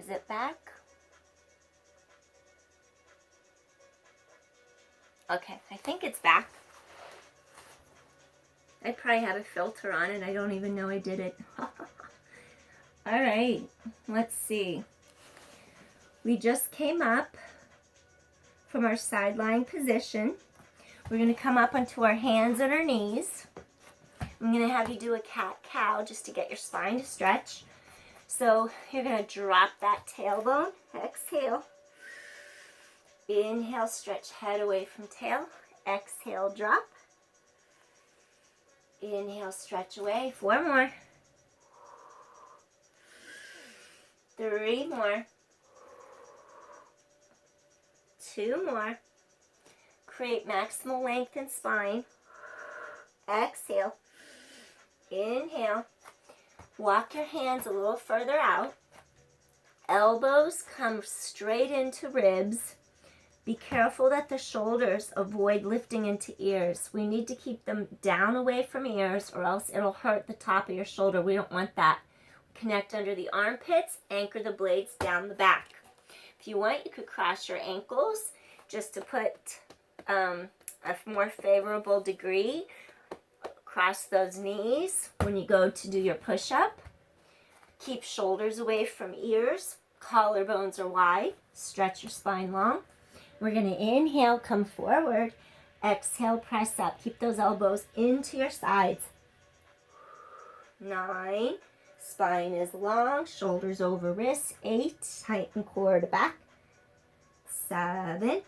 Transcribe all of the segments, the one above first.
Is it back? Okay, I think it's back. I probably have a filter on and I don't even know I did it. All right, let's see. We just came up from our side lying position. We're going to come up onto our hands and our knees. I'm going to have you do a cat-cow just to get your spine to stretch. So you're going to drop that tailbone. Exhale. Inhale, stretch head away from tail. Exhale, drop. Inhale, stretch away. 4 more. 3 more. 2 more. Create maximal length in spine. Exhale. Inhale. Walk your hands a little further out. Elbows come straight into ribs. Be careful that the shoulders avoid lifting into ears. We need to keep them down away from ears or else it'll hurt the top of your shoulder. We don't want that. Connect under the armpits, anchor the blades down the back. If you want, you could cross your ankles just to put a more favorable degree. Cross those knees when you go to do your push-up. Keep shoulders away from ears. Collarbones are wide. Stretch your spine long. We're going to inhale, come forward. Exhale, press up. Keep those elbows into your sides. 9. Spine is long. Shoulders over wrists. 8. Tighten core to back. 7.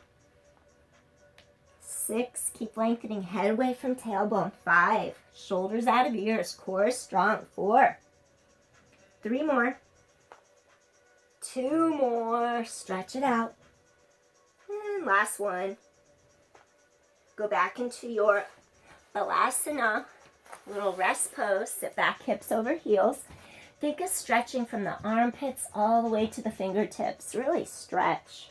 6. Keep lengthening head away from tailbone. 5. Shoulders out of ears. Core is strong. 4. 3 more. 2 more. Stretch it out. And last one. Go back into your balasana, little rest pose. Sit back, hips over heels. Think of stretching from the armpits all the way to the fingertips. Really stretch.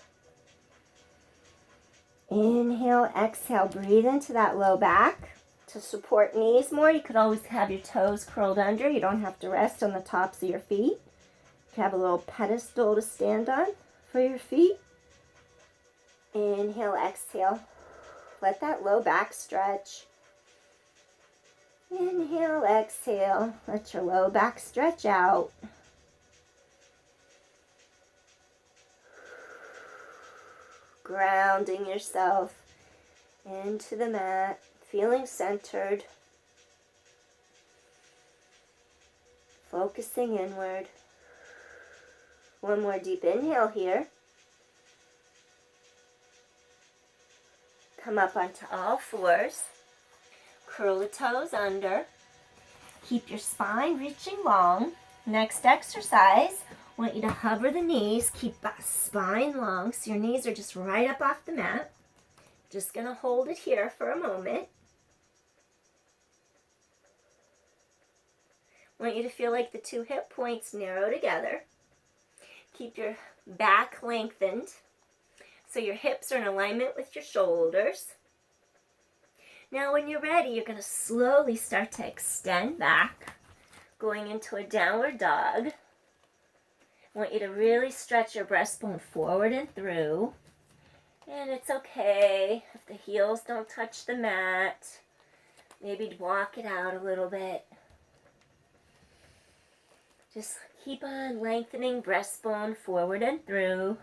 Inhale, exhale. Breathe into that low back. To support knees more, you could always have your toes curled under. You don't have to rest on the tops of your feet. You can have a little pedestal to stand on for your feet. Inhale, exhale. Let that low back stretch. Inhale, exhale. Let your low back stretch out. Grounding yourself into the mat, feeling centered. Focusing inward. One more deep inhale here. Come up onto all fours. Curl the toes under. Keep your spine reaching long. Next exercise, I want you to hover the knees. Keep that spine long so your knees are just right up off the mat. Just going to hold it here for a moment. I want you to feel like the 2 hip points narrow together. Keep your back lengthened so your hips are in alignment with your shoulders. Now when you're ready, you're going to slowly start to extend back, going into a downward dog. I want you to really stretch your breastbone forward and through. And it's okay if the heels don't touch the mat. Maybe walk it out a little bit. Just keep on lengthening breastbone forward and through.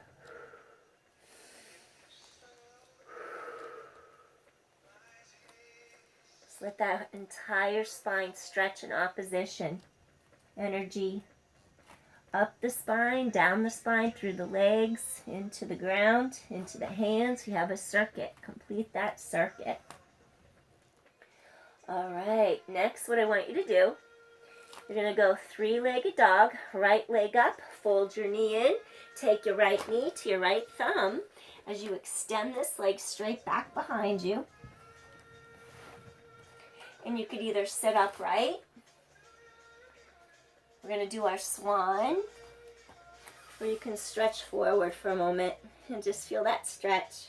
Just let that entire spine stretch in opposition. Energy up the spine, down the spine, through the legs, into the ground, into the hands. We have a circuit. Complete that circuit. All right, next what I want you to do, you're going to go 3-legged dog, right leg up, fold your knee in, take your right knee to your right thumb as you extend this leg straight back behind you. And you could either sit upright. We're going to do our swan, or you can stretch forward for a moment and just feel that stretch.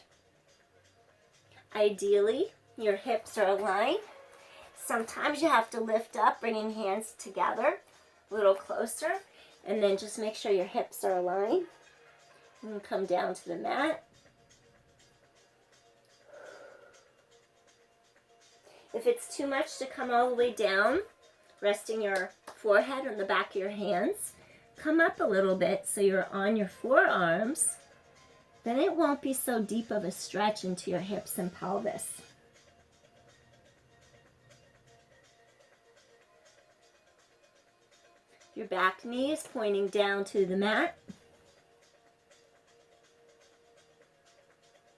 Ideally, your hips are aligned. Sometimes you have to lift up, bringing hands together a little closer. And then just make sure your hips are aligned. And come down to the mat. If it's too much to come all the way down, resting your forehead on the back of your hands, come up a little bit so you're on your forearms. Then it won't be so deep of a stretch into your hips and pelvis. Your back knee is pointing down to the mat.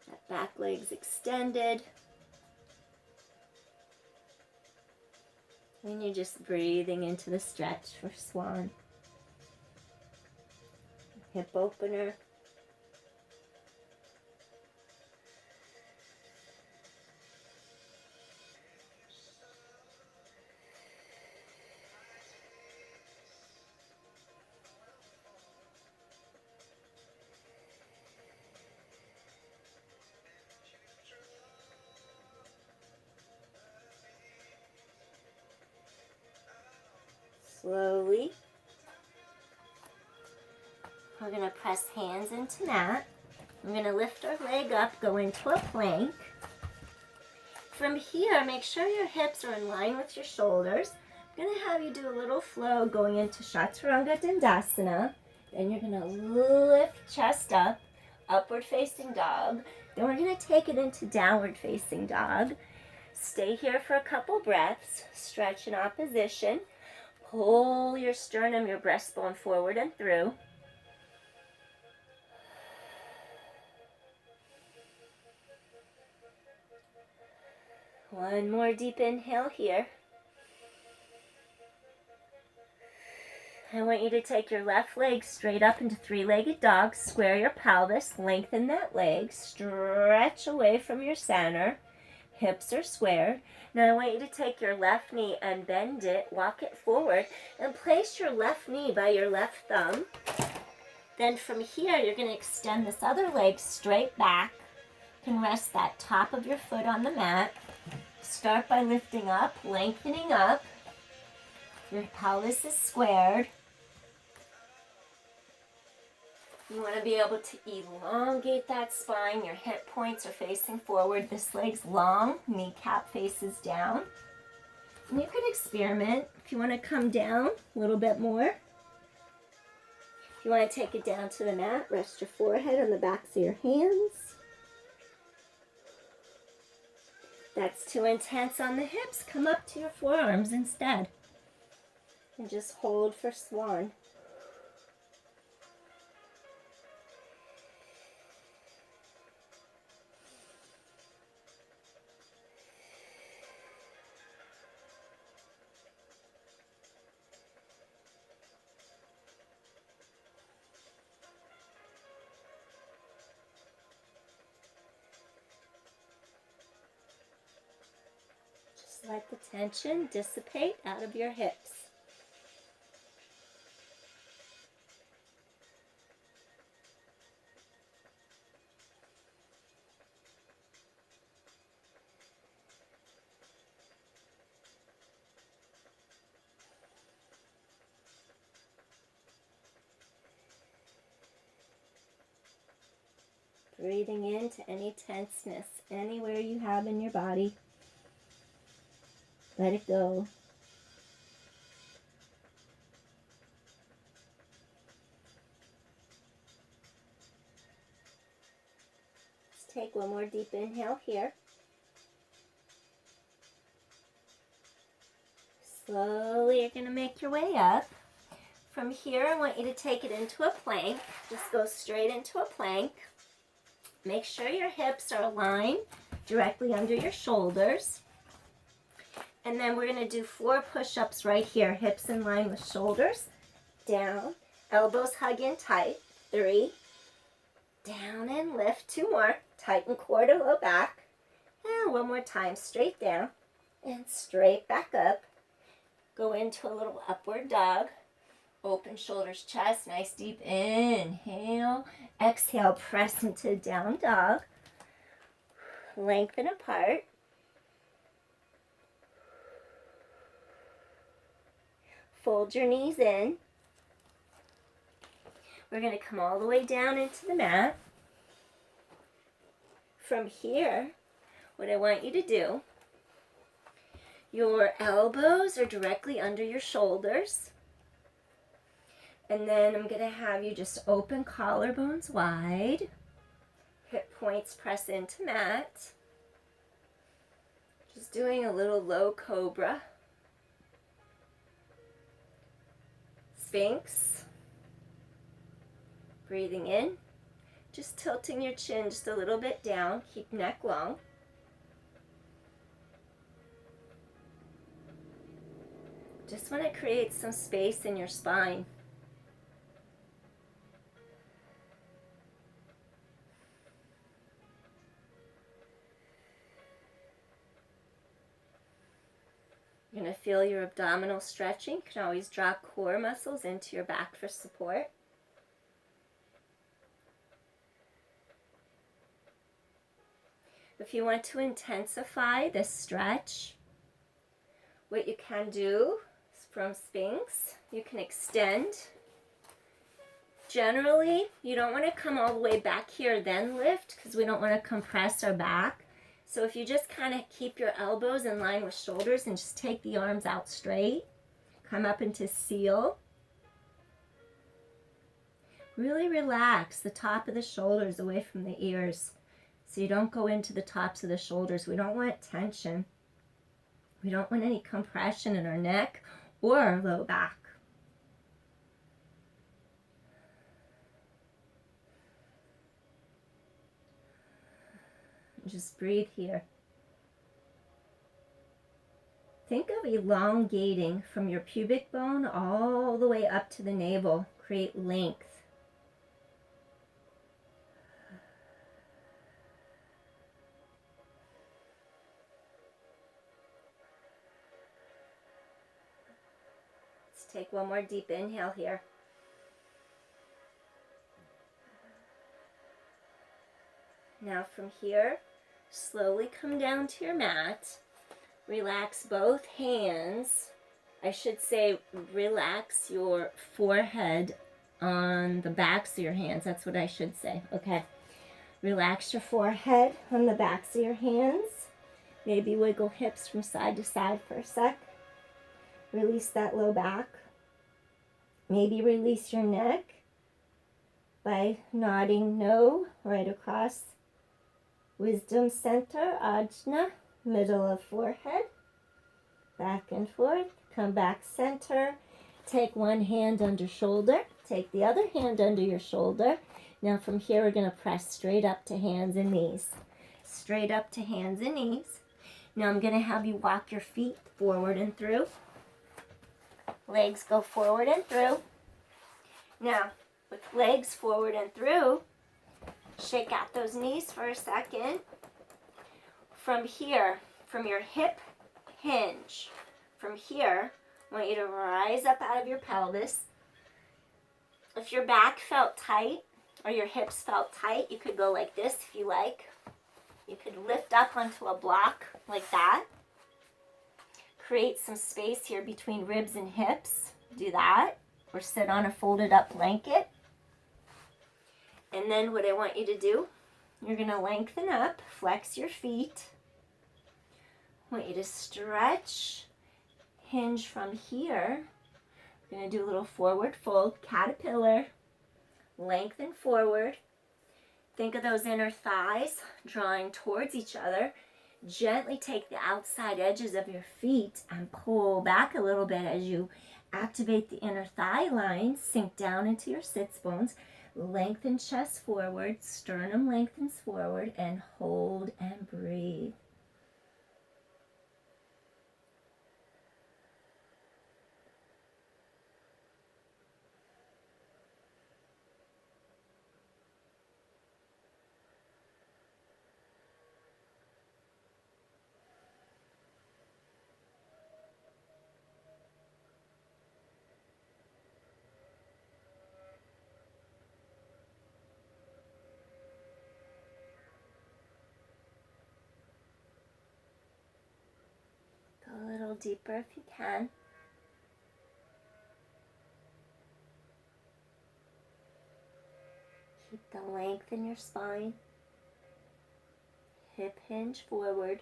That back leg's extended. And you're just breathing into the stretch for swan. Hip opener. Slowly, we're going to press hands into mat. We're going to lift our leg up, go into a plank. From here, make sure your hips are in line with your shoulders. I'm going to have you do a little flow going into Chaturanga Dandasana. Then you're going to lift chest up, upward facing dog. Then we're going to take it into downward facing dog. Stay here for a couple breaths. Stretch in opposition. Pull your sternum, your breastbone forward and through. One more deep inhale here. I want you to take your left leg straight up into three-legged dog. Square your pelvis, lengthen that leg, stretch away from your center. Hips are squared. Now I want you to take your left knee and bend it, walk it forward, and place your left knee by your left thumb. Then from here, you're going to extend this other leg straight back. You can rest that top of your foot on the mat. Start by lifting up, lengthening up. Your pelvis is squared. You want to be able to elongate that spine. Your hip points are facing forward. This leg's long. Kneecap faces down. And you could experiment. If you want to come down a little bit more. If you want to take it down to the mat, rest your forehead on the backs of your hands. That's too intense on the hips. Come up to your forearms instead. And just hold for swan. Let the tension dissipate out of your hips. Breathing into any tenseness anywhere you have in your body. Let it go. Let's take one more deep inhale here. Slowly, you're going to make your way up. From here, I want you to take it into a plank. Just go straight into a plank. Make sure your hips are aligned directly under your shoulders. And then we're going to do 4 push-ups right here. Hips in line with shoulders. Down. Elbows hug in tight. 3. Down and lift. 2 more. Tighten core to low back. And one more time. Straight down. And straight back up. Go into a little upward dog. Open shoulders, chest. Nice deep inhale. Exhale. Press into down dog. Lengthen apart. Fold your knees in. we're going to come all the way down into the mat. From here, what I want you to do, your elbows are directly under your shoulders. And then I'm going to have you just open collarbones wide. Hip points press into mat. Just doing a little low cobra. Sphinx. Breathing in. Just tilting your chin just a little bit down. Keep neck long. Just want to create some space in your spine. You're going to feel your abdominal stretching. You can always draw core muscles into your back for support. If you want to intensify this stretch, what you can do is from Sphinx, you can extend. Generally, you don't want to come all the way back here then lift because we don't want to compress our back. So if you just kind of keep your elbows in line with shoulders and just take the arms out straight, come up into seal. Really relax the top of the shoulders away from the ears so you don't go into the tops of the shoulders. We don't want tension. We don't want any compression in our neck or our low back. Just breathe here. Think of elongating from your pubic bone all the way up to the navel. Create length. Let's take one more deep inhale here. Now from here, slowly come down to your mat. Relax both hands. I should say relax your forehead on the backs of your hands. That's what I should say. Okay. Relax your forehead on the backs of your hands. Maybe wiggle hips from side to side for a sec. Release that low back. Maybe release your neck by nodding no right across wisdom center, ajna. Middle of forehead, back and forth, come back center, take one hand under shoulder, take the other hand under your shoulder. Now from here we're going to press straight up to hands and knees. Straight up to hands and knees. Now I'm going to have you walk your feet forward and through. Legs go forward and through. Now with legs forward and through, shake out those knees for a second. From here, from your hip hinge, from here, I want you to rise up out of your pelvis. If your back felt tight or your hips felt tight, you could go like this if you like. You could lift up onto a block like that. Create some space here between ribs and hips. Do that. Or sit on a folded up blanket. And then what I want you to do, you're going to lengthen up, flex your feet. I want you to stretch, hinge from here. We're going to do a little forward fold, caterpillar, lengthen forward. Think of those inner thighs drawing towards each other. Gently take the outside edges of your feet and pull back a little bit as you activate the inner thigh lines. Sink down into your sits bones. Lengthen chest forward, sternum lengthens forward, and hold and breathe. A little deeper if you can. Keep the length in your spine. Hip hinge forward.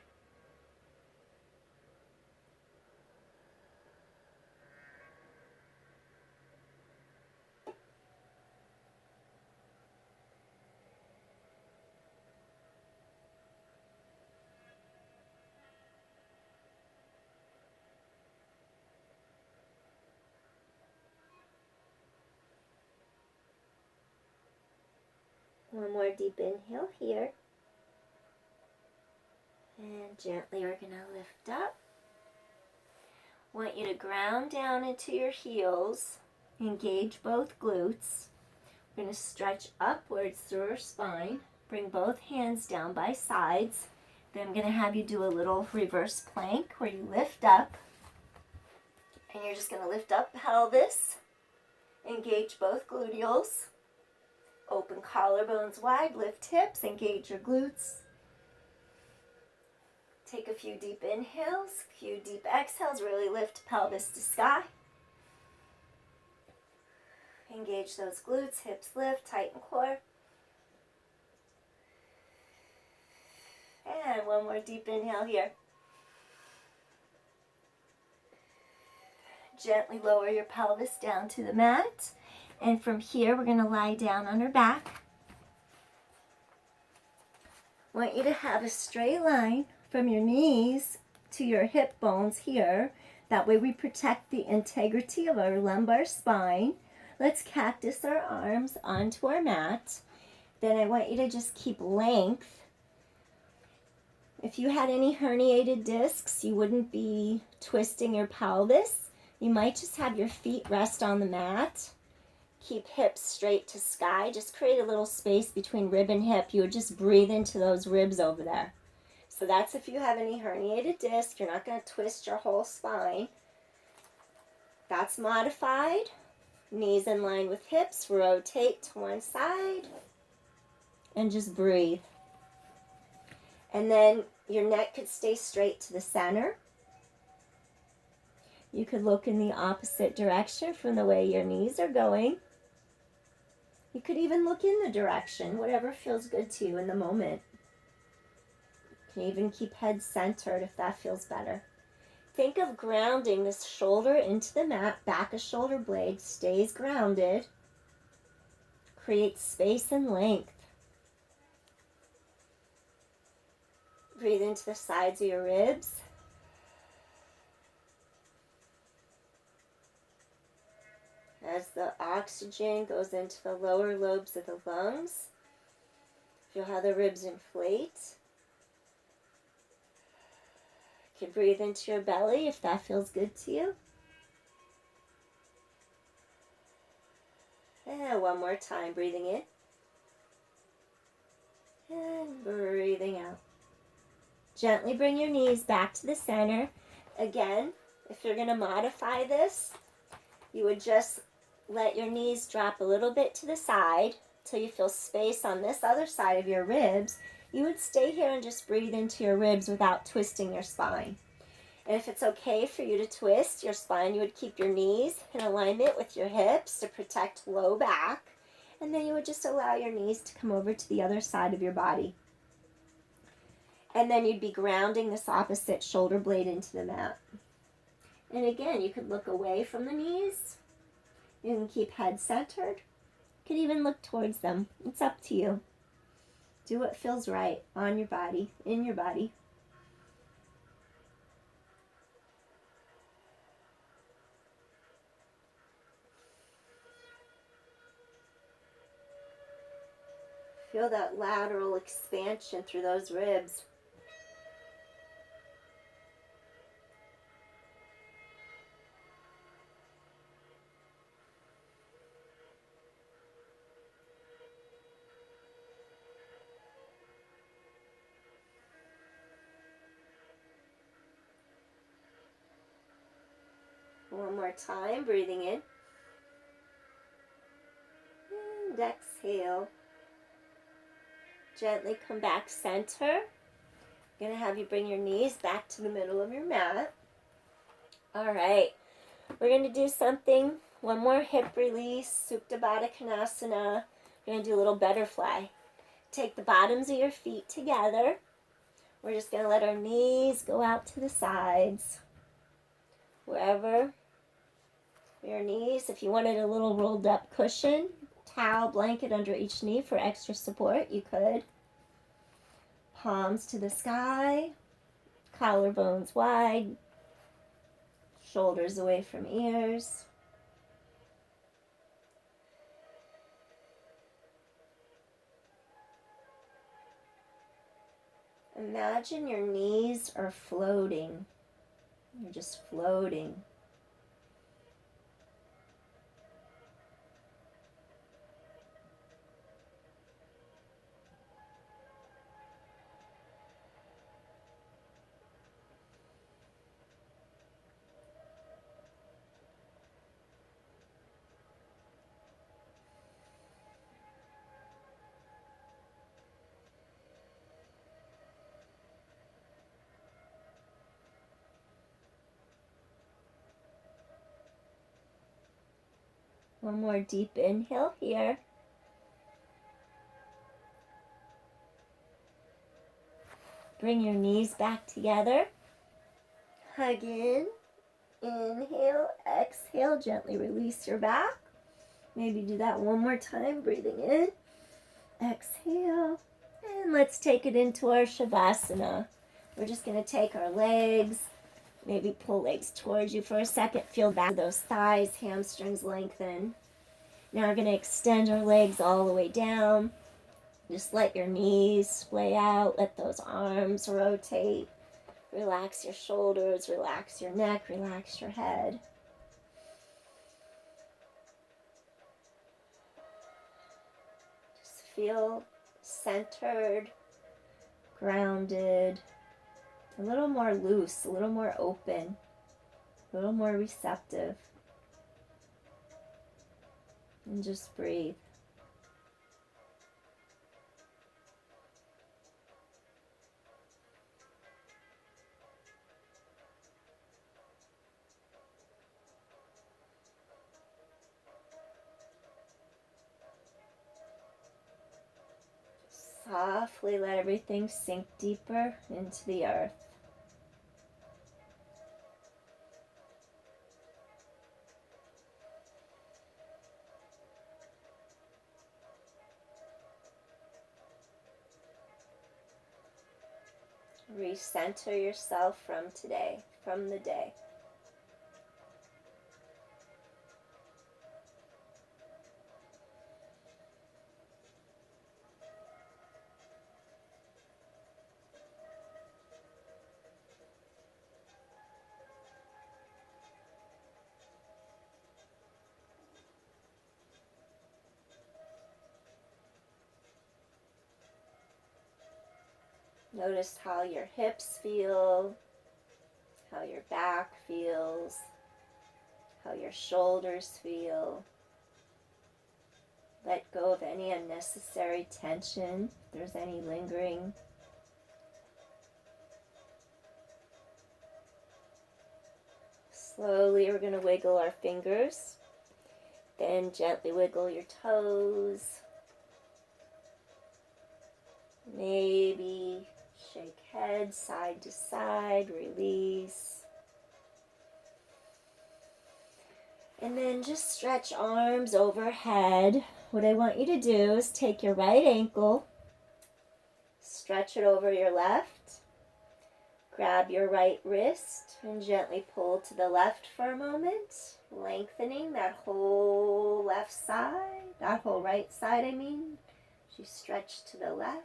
One more deep inhale here. And gently we're going to lift up. Want you to ground down into your heels. Engage both glutes. We're going to stretch upwards through our spine. Bring both hands down by sides. Then I'm going to have you do a little reverse plank where you lift up. And you're just going to lift up pelvis. Engage both gluteals. Open collarbones wide. Lift hips. Engage your glutes. Take a few deep inhales, a few deep exhales. Really lift pelvis to sky. Engage those glutes, hips lift, tighten core. And one more deep inhale here. Gently lower your pelvis down to the mat. And from here, we're going to lie down on our back. I want you to have a straight line from your knees to your hip bones here. That way we protect the integrity of our lumbar spine. Let's cactus our arms onto our mat. Then I want you to just keep length. If you had any herniated discs, you wouldn't be twisting your pelvis. You might just have your feet rest on the mat. Keep hips straight to sky. Just create a little space between rib and hip. You would just breathe into those ribs over there. So that's if you have any herniated disc. You're not going to twist your whole spine. That's modified. Knees in line with hips. Rotate to one side. And just breathe. And then your neck could stay straight to the center. You could look in the opposite direction from the way your knees are going. You could even look in the direction, whatever feels good to you in the moment. You can even keep head centered if that feels better. Think of grounding this shoulder into the mat, back of shoulder blade stays grounded. Create space and length. Breathe into the sides of your ribs. As the oxygen goes into the lower lobes of the lungs, feel how the ribs inflate. You can breathe into your belly if that feels good to you. And one more time, breathing in. And breathing out. Gently bring your knees back to the center. Again, if you're going to modify this, you would just let your knees drop a little bit to the side till you feel space on this other side of your ribs. You would stay here and just breathe into your ribs without twisting your spine. And if it's okay for you to twist your spine, you would keep your knees in alignment with your hips to protect low back. And then you would just allow your knees to come over to the other side of your body. And then you'd be grounding this opposite shoulder blade into the mat. And again, you could look away from the knees. You can keep head centered. You could even look towards them. It's up to you. Do what feels right on your body, in your body. Feel that lateral expansion through those ribs. One more time, breathing in. And exhale. Gently come back center. I'm going to have you bring your knees back to the middle of your mat. All right. We're going to do something. One more hip release, Supta Baddha Konasana. You're going to do a little butterfly. Take the bottoms of your feet together. We're just going to let our knees go out to the sides. Wherever your knees, if you wanted a little rolled up cushion, towel, blanket under each knee for extra support, you could. Palms to the sky, collarbones wide, shoulders away from ears. Imagine your knees are floating. You're just floating. One more deep inhale here. Bring your knees back together. Hug in. Inhale, exhale, gently release your back. Maybe do that one more time, breathing in. Exhale. And let's take it into our Shavasana. We're just going to take our legs, maybe pull legs towards you for a second. Feel back those thighs, hamstrings lengthen. Now we're going to extend our legs all the way down. Just let your knees splay out. Let those arms rotate. Relax your shoulders, relax your neck, relax your head. Just feel centered, grounded, a little more loose, a little more open, a little more receptive. And just breathe. Softly let everything sink deeper into the earth. Recenter yourself from today, from the day. Notice how your hips feel, how your back feels, how your shoulders feel. Let go of any unnecessary tension, if there's any lingering. Slowly we're going to wiggle our fingers, then gently wiggle your toes. Maybe shake head side to side, release. And then just stretch arms overhead. What I want you to do is take your right ankle, stretch it over your left, grab your right wrist and gently pull to the left for a moment, lengthening that whole left side, that whole right side as you stretch to the left.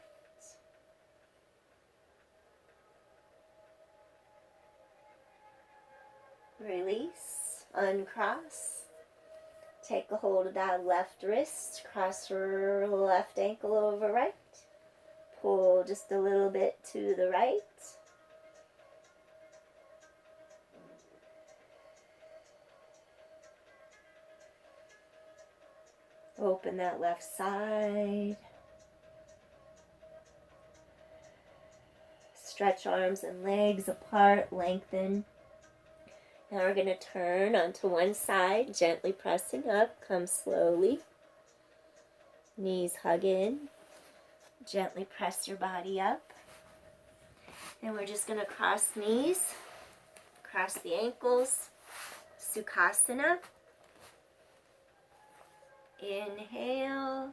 Release, uncross. Take a hold of that left wrist, cross your left ankle over right. Pull just a little bit to the right. Open that left side. Stretch arms and legs apart, lengthen. Now we're going to turn onto one side, gently pressing up, come slowly. Knees hug in. Gently press your body up. And we're just going to cross knees, cross the ankles, Sukhasana. Inhale.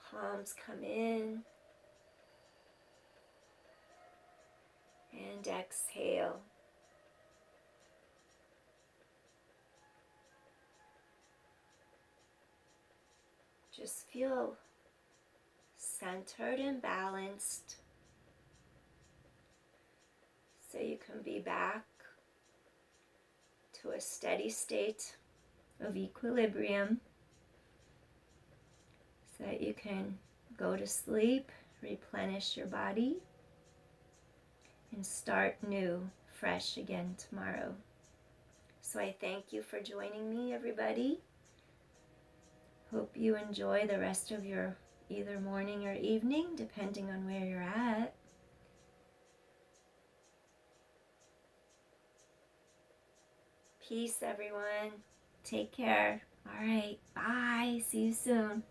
Palms come in. And exhale. Just feel centered and balanced so you can be back to a steady state of equilibrium so that you can go to sleep, replenish your body, and start new, fresh again tomorrow. So I thank you for joining me, everybody. Hope you enjoy the rest of your either morning or evening, depending on where you're at. Peace, everyone. Take care. All right. Bye. See you soon.